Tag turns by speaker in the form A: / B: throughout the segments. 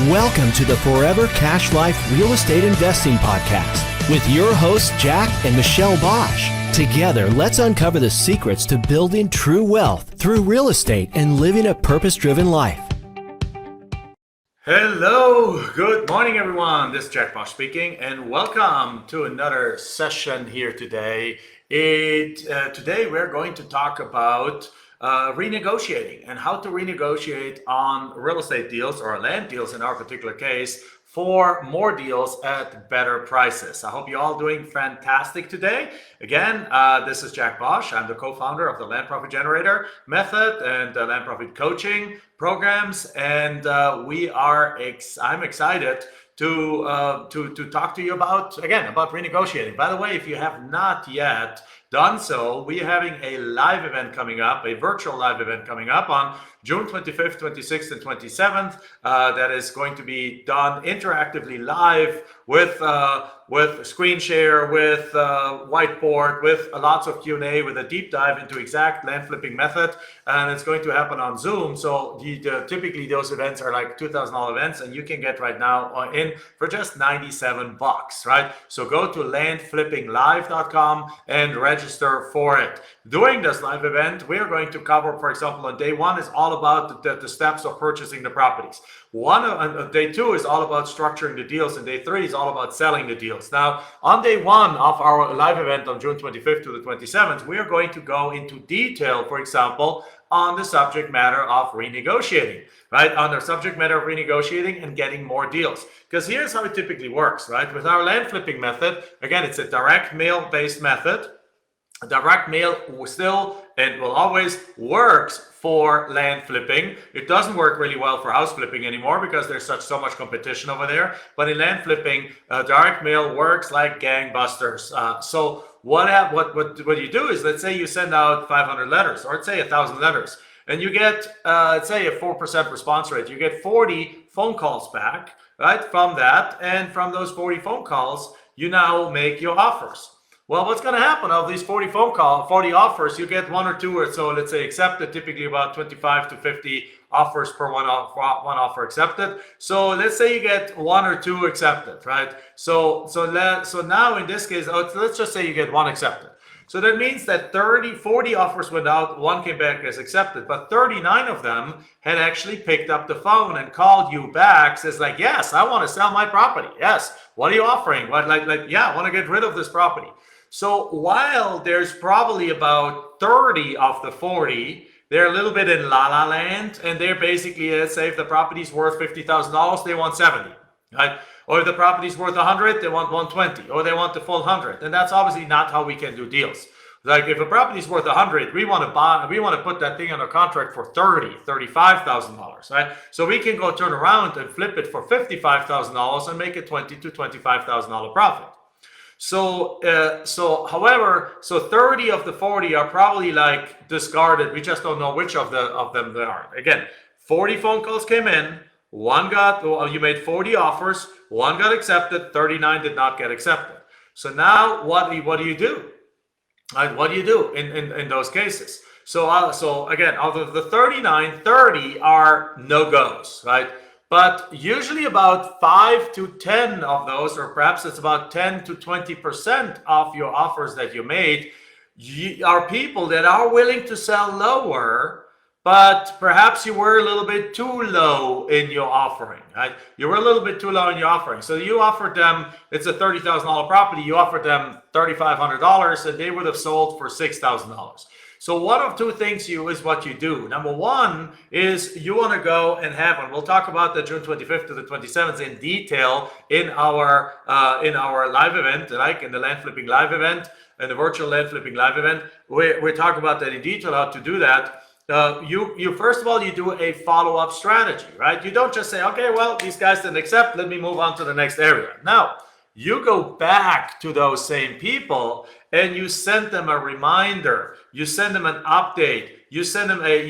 A: Welcome to the Forever Cash Life Real Estate Investing Podcast with your hosts, Jack and Michelle Bosch. Together, let's uncover the secrets to building true wealth through real estate and living a purpose-driven life.
B: Hello, good morning everyone. This is Jack Bosch speaking and welcome to another session here today. Today we're going to talk about renegotiating and how to renegotiate on real estate deals or land deals in our particular case for more deals at better prices. I hope you're all doing fantastic today. Again, this is Jack Bosch. I'm the co-founder of the Land Profit Generator method and Land Profit coaching programs, and I'm excited to talk to you about renegotiating. By the way, if you have not yet done so, we're having a live event coming up, a virtual live event coming up on June 25th, 26th, and 27th. That is going to be done interactively live with screen share, with whiteboard, with lots of Q&A, with a deep dive into exact land flipping method, and it's going to happen on Zoom. So typically those events are like $2,000 events, and you can get right now in for just $97, right? So go to landflippinglive.com and register for it. During this live event, we are going to cover, for example, on day one is all about the steps of purchasing the properties. Day two is all about structuring the deals, and day three is all about selling the deals. Now, on day one of our live event on June 25th to the 27th, we are going to go into detail, for example, on the subject matter of renegotiating, right? On the subject matter of renegotiating and getting more deals. Because here's how it typically works, right? With our land flipping method, again, it's a direct mail based method. Direct mail still and will always works for land flipping. It doesn't work really well for house flipping anymore because there's so much competition over there. But in land flipping, direct mail works like gangbusters. So what you do is, let's say you send out 500 letters, or let's say 1,000 letters, and you get let's say a 4% response rate. You get 40 phone calls back, right, from that, and from those 40 phone calls, you now make your offers. Well, what's going to happen of these 40 offers, you get one or two or so, let's say, accepted, typically about 25 to 50 offers per one offer accepted. So let's say you get one or two accepted, right? So now in this case, let's just say you get one accepted. So that means that 40 offers went out, one came back as accepted, but 39 of them had actually picked up the phone and called you back, says like, yes, I want to sell my property. Yes. What are you offering? What, yeah, I want to get rid of this property. So while there's probably about 30 of the 40, they're a little bit in la-la land, and they're basically, let's say if the property's worth $50,000, they want 70, right? Or if the property's worth 100, they want 120, or they want the full 100. And that's obviously not how we can do deals. Like if a property's worth 100, we want to put that thing under contract for $35,000, right? So we can go turn around and flip it for $55,000 and make a $20,000 to $25,000 profit. So 30 of the 40 are probably like discarded. We just don't know which of them they are. Again, 40 phone calls came in. You made 40 offers. One got accepted. 39 did not get accepted. So now what do you do? What do you do in those cases? So again, out of the 39, 30 are no-goes, right? But usually about 5 to 10 of those, or perhaps it's about 10 to 20% of your offers that you made, are people that are willing to sell lower, but perhaps you were a little bit too low in your offering, right? You were a little bit too low in your offering. So you offered them, it's a $30,000 property, you offered them $3,500 and they would have sold for $6,000. So one of two things is what you do. Number one is you want to go and and we'll talk about the June 25th to the 27th in detail in our live event, like in the land flipping live event and the virtual land flipping live event. We talk about that in detail, how to do that. You first of all, you do a follow-up strategy, right? You don't just say, okay, well, these guys didn't accept, let me move on to the next area. No, you go back to those same people and you send them a reminder, you send them an update, you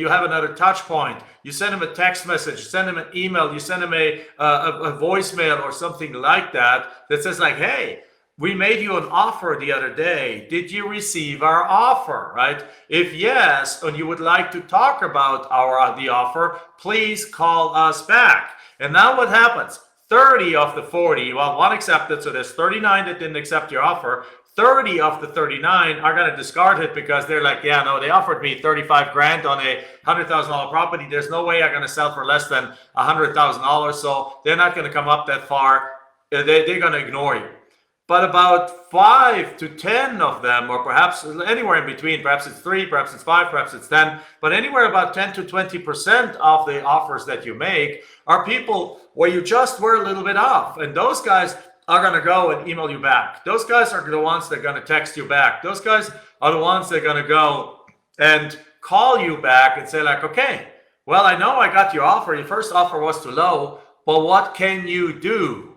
B: have another touch point, you send them a text message, you send them an email, you send them a voicemail or something like that says like, hey, we made you an offer the other day. Did you receive our offer, right? If yes, and you would like to talk about the offer, please call us back. And now what happens? 30 of the 40, well, one accepted, so there's 39 that didn't accept your offer. 30 of the 39 are going to discard it because they're like, yeah, no, they offered me 35 grand on a $100,000 property. There's no way I'm going to sell for less than $100,000. So they're not going to come up that far. They're going to ignore you. But about 5 to 10 of them, or perhaps anywhere in between, perhaps it's 3, perhaps it's 5, perhaps it's 10, but anywhere about 10 to 20% of the offers that you make are people where you just were a little bit off. And those guys are going to go and email you back. Those guys are the ones that are going to text you back. Those guys are the ones that are going to go and call you back and say like, okay, well, I know I got your offer. Your first offer was too low, but what can you do?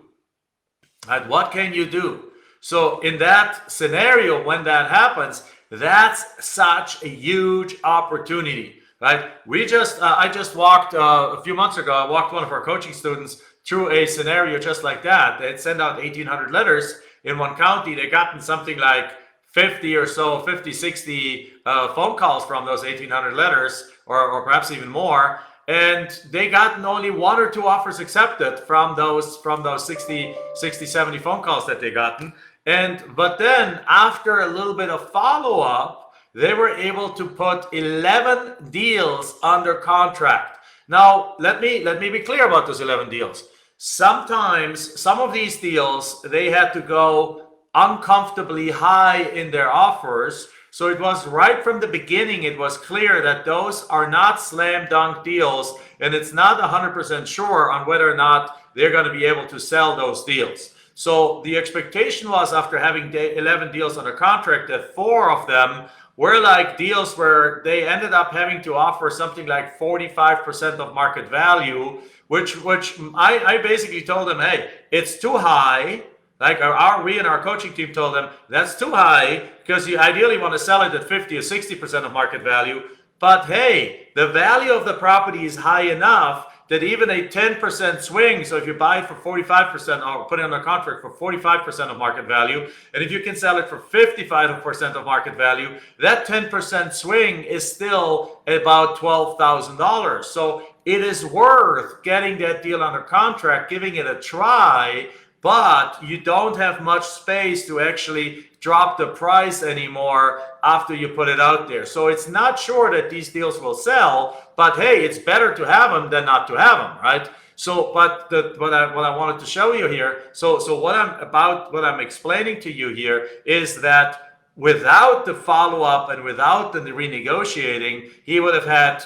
B: Right? What can you do? So in that scenario, when that happens, that's such a huge opportunity, right? I just walked a few months ago, I walked one of our coaching students through a scenario just like that. They'd sent out 1,800 letters in one county. They gotten something like 50 or so, 50, 60 phone calls from those 1,800 letters, or perhaps even more. And they gotten only 1 or 2 offers accepted from those 60, 70 phone calls that they gotten. But then after a little bit of follow-up, they were able to put 11 deals under contract. Now, let me be clear about those 11 deals. Sometimes some of these deals, they had to go uncomfortably high in their offers. So it was right from the beginning, it was clear that those are not slam dunk deals, and it's not 100% sure on whether or not they're going to be able to sell those deals. So the expectation was, after having 11 deals under contract, that 4 of them were like deals where they ended up having to offer something like 45% of market value, which I basically told them, hey, it's too high. Like we and our coaching team told them, that's too high, because you ideally want to sell it at 50 or 60% of market value. But hey, the value of the property is high enough that even a 10% swing, so if you buy it for 45% or put it under contract for 45% of market value, and if you can sell it for 55% of market value, that 10% swing is still about $12,000. So it is worth getting that deal under contract, giving it a try, but you don't have much space to actually drop the price anymore after you put it out there. So it's not sure that these deals will sell, but hey, it's better to have them than not to have them, right? So, but what I wanted to show you here, so what I'm explaining to you here is that without the follow-up and without the renegotiating, they would have had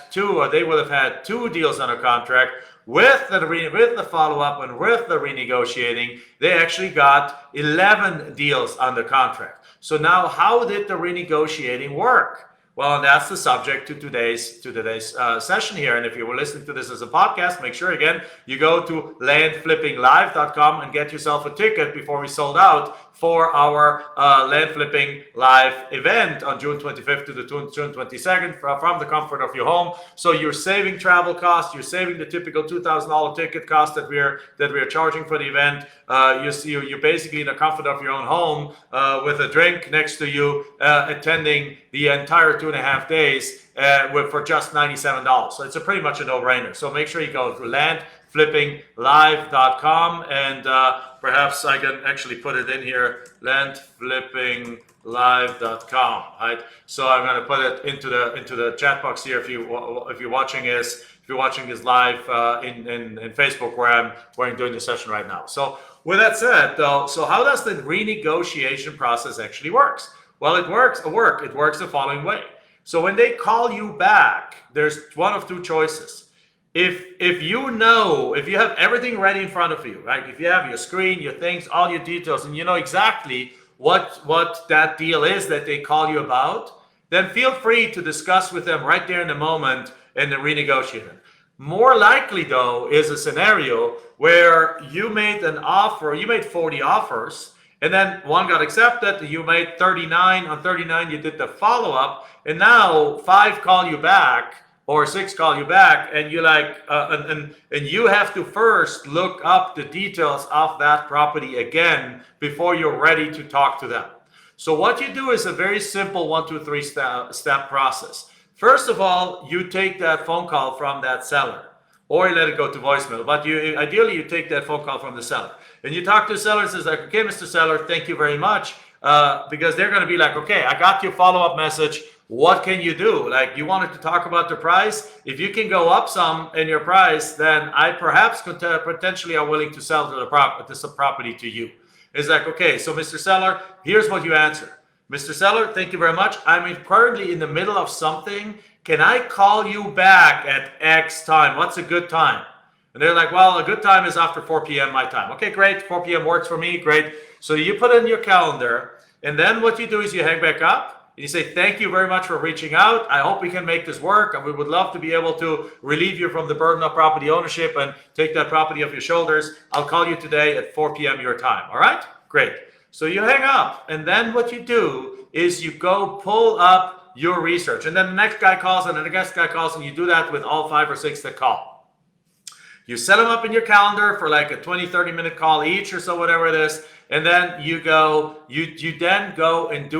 B: 2 deals under contract. With the follow-up and with the renegotiating, they actually got 11 deals under contract. So now, how did the renegotiating work? Well, and that's the subject to today's session here. And if you were listening to this as a podcast, make sure again you go to landflippinglive.com and get yourself a ticket before we sold out for our Land Flipping Live event on June 25th to the June 22nd from the comfort of your home. So you're saving travel costs, you're saving the typical $2,000 ticket cost that we're charging for the event. You're basically in the comfort of your own home with a drink next to you, attending the entire 2.5 days for just $97. So it's pretty much a no-brainer. So make sure you go to landflippinglive.com, and perhaps I can actually put it in here, landflippinglive.com, right? So I'm going to put it into the chat box here if you're watching this live in Facebook where I'm doing the session right now. So with that said, though, so how does the renegotiation process actually works? Well, it works the following way. So when they call you back, there's one of 2 choices. If you have everything ready in front of you, right? If you have your screen, your things, all your details, and you know exactly what that deal is that they call you about, then feel free to discuss with them right there in the moment and then renegotiate it. More likely, though, is a scenario where you made an offer, you made 40 offers, and then 1 got accepted, you made 39. On 39, you did the follow-up, and now 5 call you back, or 6 call you back, and you and you have to first look up the details of that property again before you're ready to talk to them. So what you do is a very simple 1, 2, 3 step process. First of all, you take that phone call from that seller. or you let it go to voicemail. But ideally you take that phone call from the seller. And you talk to the seller and says like, okay, Mr. Seller, thank you very much. Because they're going to be like, okay, I got your follow-up message. What can you do? Like, you wanted to talk about the price. If you can go up some in your price, then I perhaps could potentially are willing to sell this property to you. It's like, okay, so Mr. Seller, here's what you answer. Mr. Seller, thank you very much. I'm currently in the middle of something. Can I call you back at X time? What's a good time? And they're like, well, a good time is after 4 p.m. my time. Okay, great. 4 p.m. works for me. Great. So you put it in your calendar. And then what you do is you hang back up. And you say, thank you very much for reaching out. I hope we can make this work. And we would love to be able to relieve you from the burden of property ownership and take that property off your shoulders. I'll call you today at 4 p.m. your time. All right? Great. So you hang up. And then what you do is you go pull up your research. And then the next guy calls and then the next guy calls. And you do that with all 5 or 6 that call. You set them up in your calendar for like a 20, 30-minute call each or so, whatever it is. And then you then go and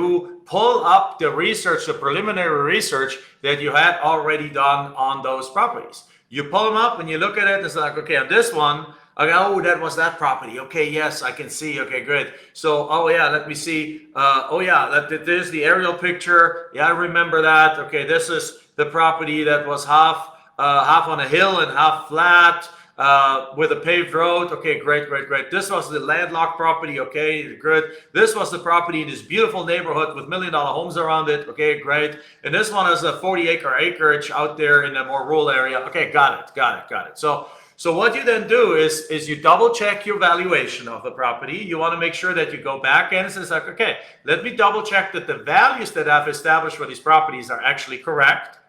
B: pull up the research, the preliminary research that you had already done on those properties. You pull them up and you look at it. It's like, okay, on this one, okay, oh, that was that property. Okay, yes, I can see. Okay, good. So, oh yeah, let me see. Oh yeah, there's the aerial picture. Yeah, I remember that. Okay, this is the property that was half on a hill and half flat. With a paved road. Okay, great. This was the landlocked property. Okay, good. This was the property in this beautiful neighborhood with $1 million homes around it. Okay, great. And this one is a 40-acre acreage out there in a more rural area. Okay, got it. So what you then do is you double check your valuation of the property. You want to make sure that you go back and it's like, okay, let me double check that the values that I've established for these properties are actually correct.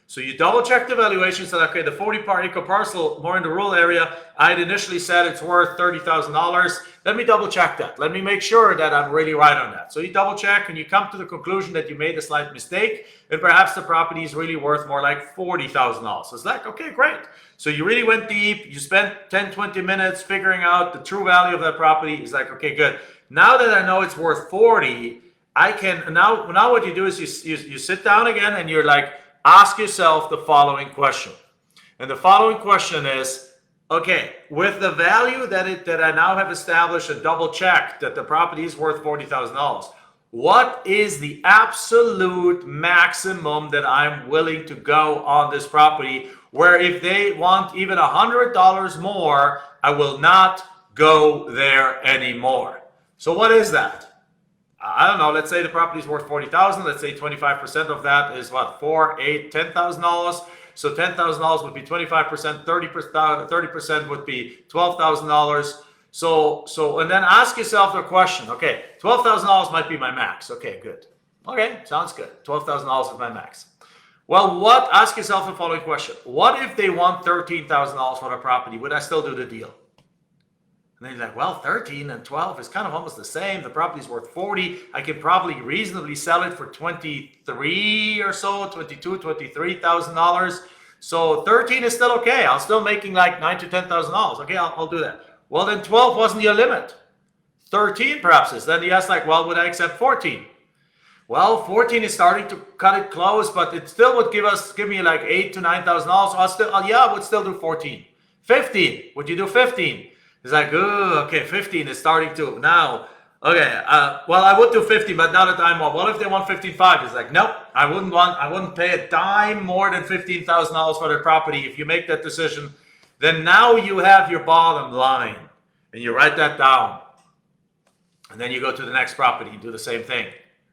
B: So you double check the valuation, so okay, the 40-acre parcel, more in the rural area, I had initially said it's worth $30,000. Let me double check that. Let me make sure that I'm really right on that. So you double check and you come to the conclusion that you made a slight mistake and perhaps the property is really worth more like $40,000. So it's like, okay, great. So you really went deep. You spent 10, 20 minutes figuring out the true value of that property. It's like, okay, good. Now that I know it's worth 40, I can, now what you do is you sit down again and you're like, ask yourself the following question. And the following question is, okay, with the value that I now have established and double checked that the property is worth $40,000, what is the absolute maximum that I'm willing to go on this property, where if they want even $100 more, I will not go there anymore? So what is that? I don't know, let's say the property is worth $40,000. Let's say 25% of that is what, $4,000, $8,000, $10,000. So $10,000 would be 25%, 30% would be $12,000. So, and then ask yourself the question, okay, $12,000 might be my max. Okay, good. Okay, sounds good. $12,000 is my max. Well, ask yourself the following question. What if they want $13,000 for the property? Would I still do the deal? And then you're like, well, 13 and 12 is kind of almost the same. The property's worth 40. I could probably reasonably sell it for 23 or so, 22, $23,000. So 13 is still okay. I'm still making like $9,000 to $10,000. Okay, I'll do that. Well, then 12 wasn't your limit. 13 perhaps is. Then he asked like, well, would I accept 14? Well, 14 is starting to cut it close, but it still would give me like $8,000 to $9,000. So I would still do 14. 15, would you do 15? It's like, oh, okay, 15 is starting to now. Okay, well, I would do 15, but now that I'm on, what if they want 15.5? It's like, nope, I wouldn't pay a dime more than $15,000 for their property. If you make that decision, then now you have your bottom line, and you write that down, and then you go to the next property and do the same thing,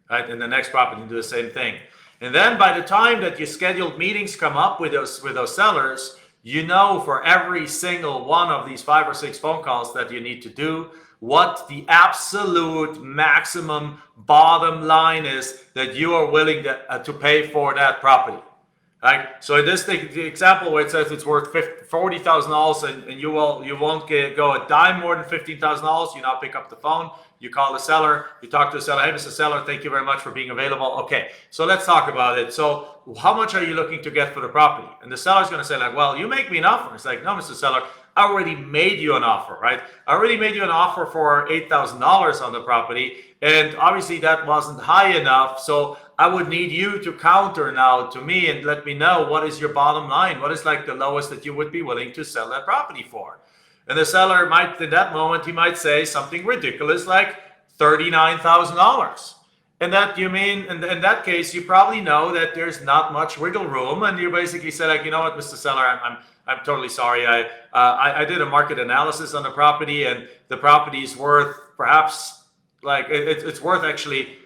B: right? And the next property and do the same thing, and then by the time that your scheduled meetings come up with those sellers, you know for every single one of these 5 or 6 phone calls that you need to do, what the absolute maximum bottom line is that you are willing to pay for that property. Right? So in this thing, the example where it says it's worth $40,000 and you won't go a dime more than $15,000, you now pick up the phone, you call the seller, you talk to the seller, hey, Mr. Seller, thank you very much for being available. Okay, so let's talk about it. So how much are you looking to get for the property? And the seller's going to say like, well, you make me an offer. It's like, no, Mr. Seller, I already made you an offer, right? I already made you an offer for $8,000 on the property. And obviously that wasn't high enough. So I would need you to counter now to me and let me know what is your bottom line. What is like the lowest that you would be willing to sell that property for? And the seller might, in that moment, he might say something ridiculous like $39,000. And that you mean, in that case, you probably know that there's not much wiggle room, and you basically say like, you know what, Mr. Seller, I'm totally sorry. I did a market analysis on the property, and the property is worth perhaps like it's worth actually.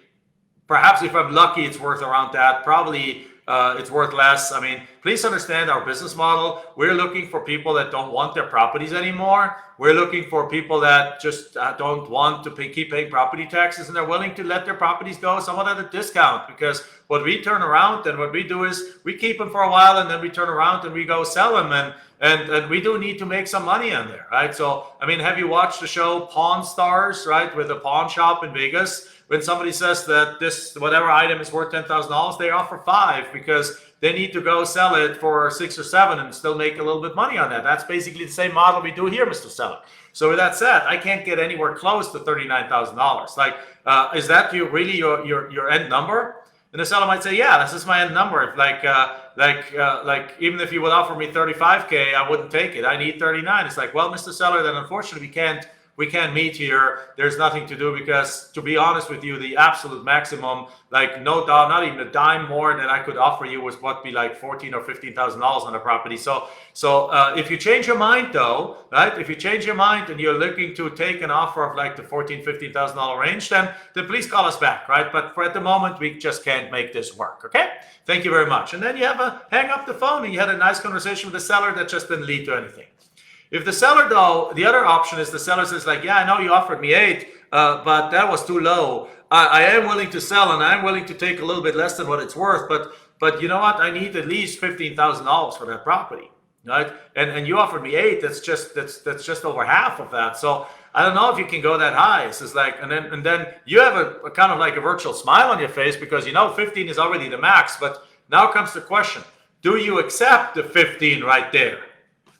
B: Perhaps if I'm lucky, it's worth around that. Probably it's worth less. I mean, please understand our business model. We're looking for people that don't want their properties anymore. We're looking for people that just don't want to keep paying property taxes, and they're willing to let their properties go somewhat at a discount, because what we turn around and what we do is we keep them for a while, and then we turn around and we go sell them, and we do need to make some money on there, right? So, I mean, have you watched the show Pawn Stars, right, with a pawn shop in Vegas? When somebody says that this whatever item is worth $10,000, they offer $5 because they need to go sell it for 6 or 7 and still make a little bit money on that. That's basically the same model we do here, Mr. Seller. So with that said, I can't get anywhere close to $39,000. Like, is that really your end number? And the seller might say, yeah, this is my end number. Like even if you would offer me $35K, I wouldn't take it. I need 39. It's like, well, Mr. Seller, then unfortunately we can't meet here. There's nothing to do, because to be honest with you, the absolute maximum, like no doubt, not even a dime more than I could offer you was what be like $14,000 or $15,000 on the property. So if you change your mind though, right? If you change your mind and you're looking to take an offer of like the $14,000, $15,000 range, then please call us back, right? But for at the moment, we just can't make this work. Okay? Thank you very much. And then you hang up the phone and you had a nice conversation with the seller that just didn't lead to anything. If the seller, though, the other option is the seller says like, yeah, I know you offered me 8, but that was too low. I am willing to sell, and I'm willing to take a little bit less than what it's worth, but you know what? I need at least $15,000 for that property, right? And you offered me 8. That's just over half of that. So I don't know if you can go that high. It's just like, and then you have a kind of like a virtual smile on your face, because you know 15 is already the max. But now comes the question: do you accept the 15 right there?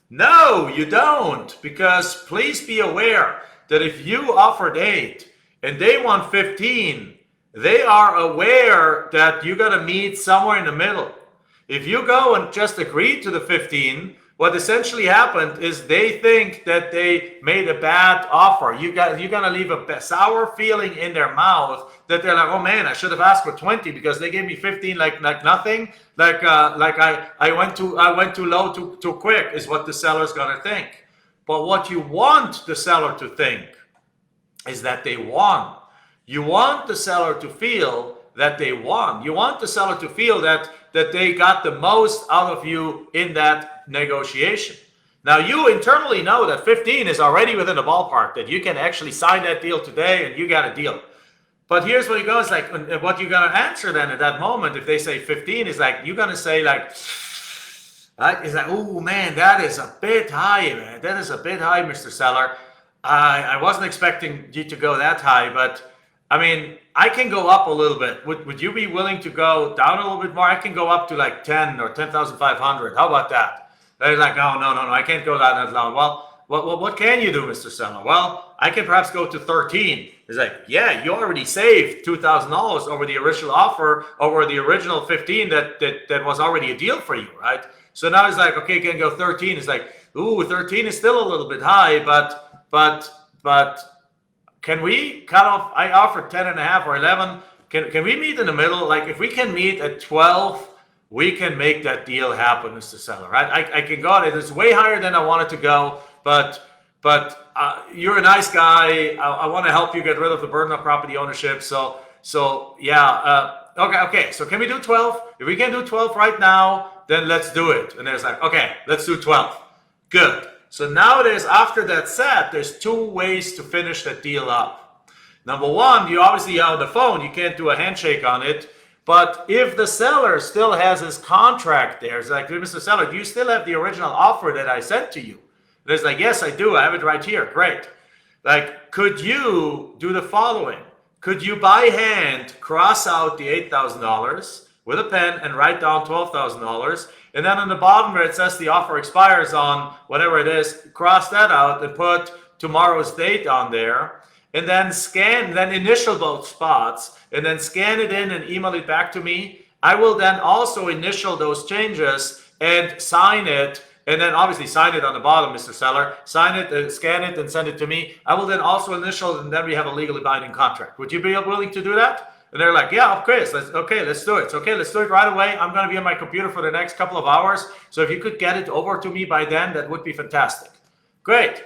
B: No, you don't, because please be aware that if you offered 8 and they want 15, they are aware that you're going to meet somewhere in the middle. If you go and just agree to the 15, what essentially happened is they think that they made a bad offer. You're going to leave a sour feeling in their mouth that they're like, oh man, I should have asked for 20 because they gave me 15 like nothing. Like I went too low too quick is what the seller's going to think. But what you want the seller to think is that they won. You want the seller to feel that they won. You want the seller to feel that they got the most out of you in that negotiation. Now, you internally know that 15 is already within the ballpark, that you can actually sign that deal today and you got a deal. But here's where it goes, like what you're going to answer then at that moment, if they say 15, is like, you're going to say like, it's like, oh man, that is a bit high, man. That is a bit high, Mr. Seller. I wasn't expecting you to go that high, but I mean, I can go up a little bit. Would you be willing to go down a little bit more? I can go up to like 10 or 10,500. How about that? They're like, oh, no, I can't go that low. Well, what can you do, Mr. Seller? Well, I can perhaps go to 13. It's like, yeah, you already saved $2,000 over the original offer, over the original 15 that was already a deal for you, right? So now it's like, okay, can go 13. It's like, ooh, 13 is still a little bit high, but can we cut off? I offered 10.5 or 11. Can we meet in the middle? Like if we can meet at 12, we can make that deal happen, Mr. Seller, right? I can go. It's way higher than I wanted to go, but you're a nice guy. I want to help you get rid of the burden of property ownership. So yeah. Okay. So can we do 12? If we can do 12 right now, then let's do it. And there's like, okay, let's do 12. Good. So nowadays, after that set, there's 2 ways to finish that deal up. Number one, you obviously are on the phone. You can't do a handshake on it. But if the seller still has his contract there, it's like, Mr. Seller, do you still have the original offer that I sent to you? And it's like, yes, I do. I have it right here. Great. Like, could you do the following? Could you by hand cross out the $8,000 with a pen and write down $12,000? And then on the bottom where it says the offer expires on whatever it is, cross that out and put tomorrow's date on there. and then initial both spots, and then scan it in and email it back to me, I will then also initial those changes and sign it, and then obviously sign it on the bottom, Mr. Seller. Sign it, scan it, and send it to me. I will then also initial, and then we have a legally binding contract. Would you be willing to do that? And they're like, yeah, of course. Let's do it. Okay, let's do it right away. I'm going to be on my computer for the next couple of hours. So if you could get it over to me by then, that would be fantastic. Great.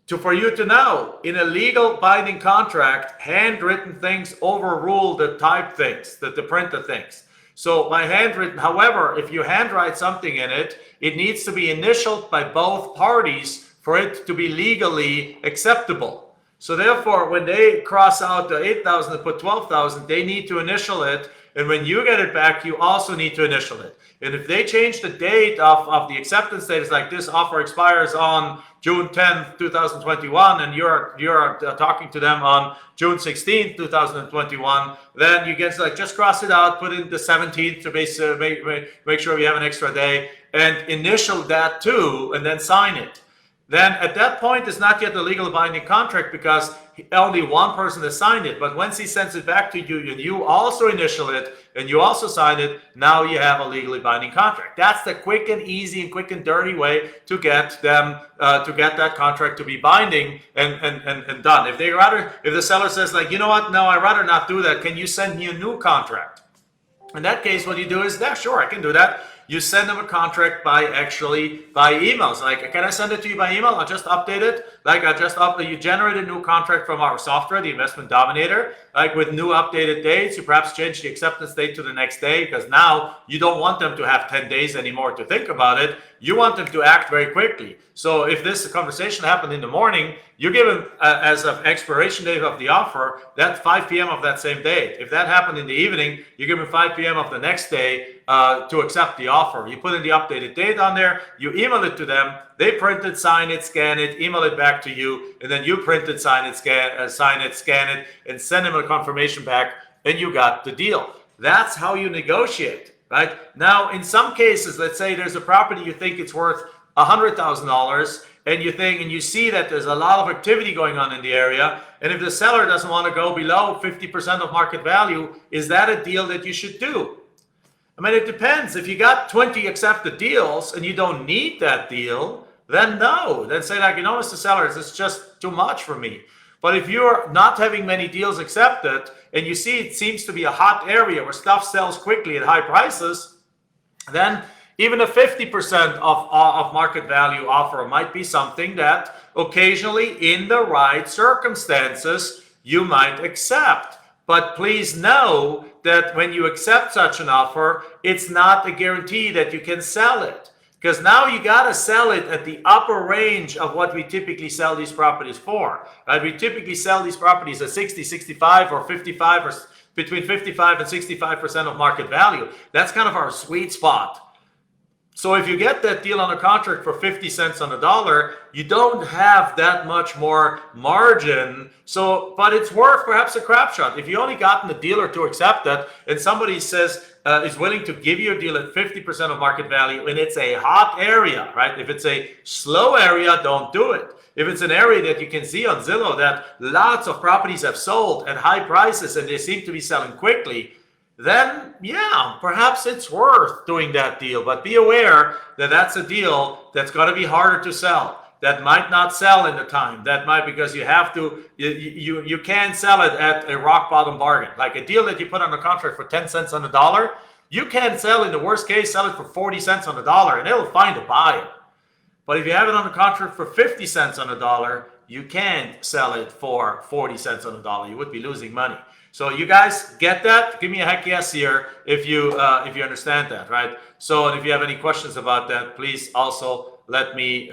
B: For you to know, in a legal binding contract, handwritten things overrule the typed things, the printed things. So by handwritten, however, if you handwrite something in it, it needs to be initialed by both parties for it to be legally acceptable. So therefore, when they cross out the 8,000 and put 12,000, they need to initial it. And when you get it back, you also need to initial it. And if they change the date of the acceptance date, it's like this offer expires on June 10th, 2021, and you're talking to them on June 16th, 2021, then you get like, just cross it out, put in the 17th to make sure we have an extra day, and initial that too, and then sign it. Then at that point, it's not yet a legal binding contract because only one person has signed it. But once he sends it back to you and you also initial it and you also sign it, now you have a legally binding contract. That's the quick and easy and quick and dirty way to get them to get that contract to be binding and done. If the seller says like, you know what, no, I'd rather not do that. Can you send me a new contract? In that case, what you do is, yeah, sure, I can do that. You send them a contract by emails. Like, can I send it to you by email? I'll just update it. Like, you generate a new contract from our software, the Investment Dominator, like with new updated dates. You perhaps change the acceptance date to the next day because now you don't want them to have 10 days anymore to think about it. You want them to act very quickly. So if this conversation happened in the morning, you give them as of expiration date of the offer, that's 5 p.m. of that same day. If that happened in the evening, you give them 5 p.m. of the next day to accept the offer. You put in the updated date on there, you email it to them, they print it, sign it, scan it, email it back to you, and then you print it, sign it, scan it, and send them a confirmation back, and you got the deal. That's how you negotiate, right? Now, in some cases, let's say there's a property you think it's worth $100,000, and you see that there's a lot of activity going on in the area, and if the seller doesn't want to go below 50% of market value, is that a deal that you should do? I mean, it depends. If you got 20 accepted deals and you don't need that deal, then no. Then say like, you know, Mr. Sellers, it's just too much for me. But if you're not having many deals accepted and you see it seems to be a hot area where stuff sells quickly at high prices, then even a 50% of market value offer might be something that occasionally in the right circumstances you might accept. But please know that when you accept such an offer, it's not a guarantee that you can sell it. Because now you got to sell it at the upper range of what we typically sell these properties for. Right? We typically sell these properties at 60, 65, or 55, or between 55 and 65% of market value. That's kind of our sweet spot. So if you get that deal on a contract for 50 cents on the dollar, you don't have that much more margin. So, but it's worth perhaps a crap shot. If you only gotten the dealer to accept that, and somebody says is willing to give you a deal at 50% of market value, and it's a hot area, right? If it's a slow area, don't do it. If it's an area that you can see on Zillow that lots of properties have sold at high prices and they seem to be selling quickly, then yeah, perhaps it's worth doing that deal. But be aware that that's a deal that's going to be harder to sell. That might not sell in the time. That might, because you have to, you can't sell it at a rock bottom bargain. Like a deal that you put on a contract for 10 cents on the dollar, you can sell, in the worst case, sell it for 40 cents on the dollar and it'll find a buyer. But if you have it on a contract for 50 cents on the dollar, you can't sell it for 40 cents on the dollar. You would be losing money. So you guys get that? Give me a heck yes here if you understand that, right? So, and if you have any questions about that, please also let me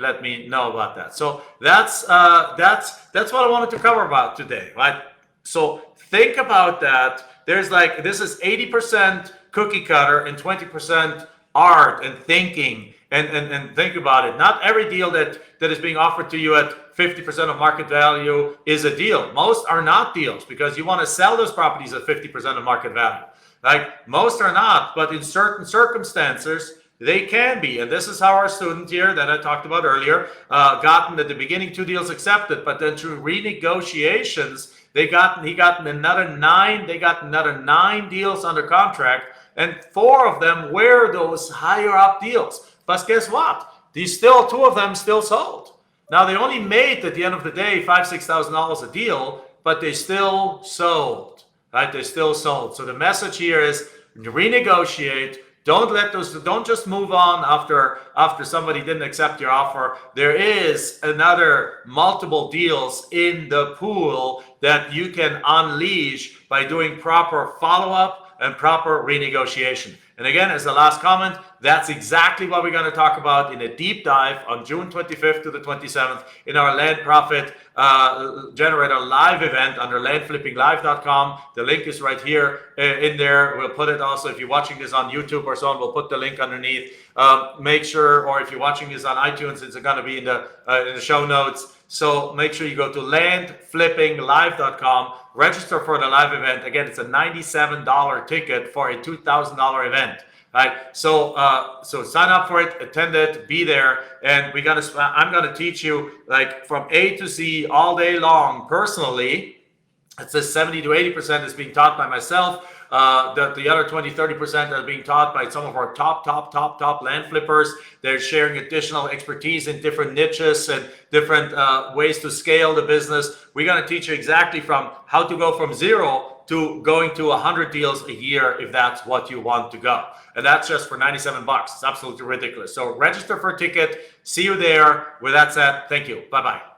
B: know about that. So that's what I wanted to cover about today, right? So think about that. There's like, this is 80% cookie cutter and 20% art and thinking. And think about it. Not every deal that is being offered to you at 50% of market value is a deal. Most are not deals because you want to sell those properties at 50% of market value. Like most are not, but in certain circumstances, they can be. And this is how our student here that I talked about earlier gotten at the beginning 2 deals accepted, but then through renegotiations, he got another 9. They got another 9 deals under contract, and 4 of them were those higher up deals. But guess what? 2 of them still sold. Now they only made at the end of the day $5,000-$6,000 a deal, but they still sold, right? They still sold. So the message here is renegotiate. Don't just move on after somebody didn't accept your offer. There is another multiple deals in the pool that you can unleash by doing proper follow-up and proper renegotiation. And again, as the last comment, that's exactly what we're going to talk about in a deep dive on June 25th to the 27th in our Land Profit Generator live event under landflippinglive.com. The link is right here in there. We'll put it also, if you're watching this on YouTube or so on, we'll put the link underneath. Make sure, or if you're watching this on iTunes, it's going to be in the show notes. So make sure you go to landflippinglive.com, register for the live event. Again, it's a $97 ticket for a $2,000 event. Right, so sign up for it, attend it, be there, and I'm gonna teach you like from A to Z all day long personally. It says 70 to 80% is being taught by myself. The other 20-30% are being taught by some of our top land flippers. They're sharing additional expertise in different niches and different ways to scale the business. We're gonna teach you exactly from how to go from 0 to going to 100 deals a year if that's what you want to go. And that's just for $97. It's absolutely ridiculous. So register for a ticket. See you there. With that said, thank you. Bye-bye.